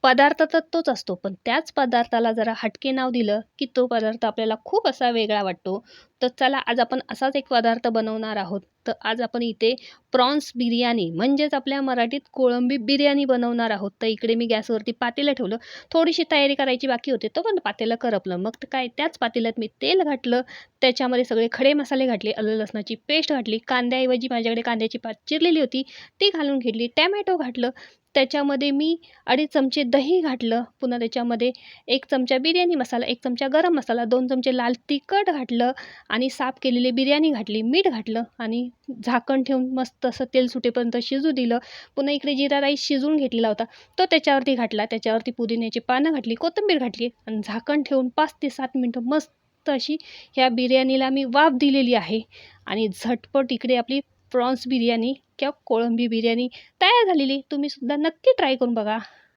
पदार्थ तर तोच असतो, पण त्याच पदार्थाला जरा हटके नाव दिलं, की तो पदार्थ आपल्याला खूप असा वेगळा वाटतो. तर चला आज आपण असाच एक पदार्थ बनवणार आहोत. तर आज आपण इथे प्रॉन्स बिर्याणी म्हणजेच आपल्या मराठीत कोळंबी बिर्याणी बनवणार आहोत. तर इकडे मी गॅसवरती पातेलं ठेवलं. थोडीशी तयारी करायची बाकी होती, तोपर्यंत पातेलं करपलं. मग तर काय त्याच पातेल्यात मी तेल घातलं, त्याच्यामध्ये सगळे खडे मसाले घातले, आलं लसणाची पेस्ट घातली, कांद्याऐवजी माझ्याकडे कांद्याची पात चिरलेली होती, ती घालून घेतली, टोमॅटो घातलं. त्याच्यामध्ये मी 2.5 चमचे दही घातलं. पुन्हा त्याच्यामध्ये 1 चमचा बिर्याणी मसाला, 1 चमचा गरम मसाला, 2 चमचे लाल तिखट घातलं आणि साफ केलेली बिर्याणी घातली, मीठ घातलं आणि झाकण ठेवून मस्त असं तेल सुटेपर्यंत शिजू दिलं. पुन्हा इकडे जीरा राईस शिजवून घेतलेला होता, तो त्याच्यावरती घातला. त्याच्यावरती पुदिन्याची पानं घातली, कोथिंबीर घातली आणि झाकण ठेवून 5 ते 7 मिनिटं मस्त अशी ह्या बिर्याणीला मी वाफ दिलेली आहे. आणि झटपट इकडे आपली प्रॉन्स बिर्याणी किंवा कोळंबी बिर्याणी तयार झालेली. तुम्ही सुद्धा नक्की ट्राय करून बघा.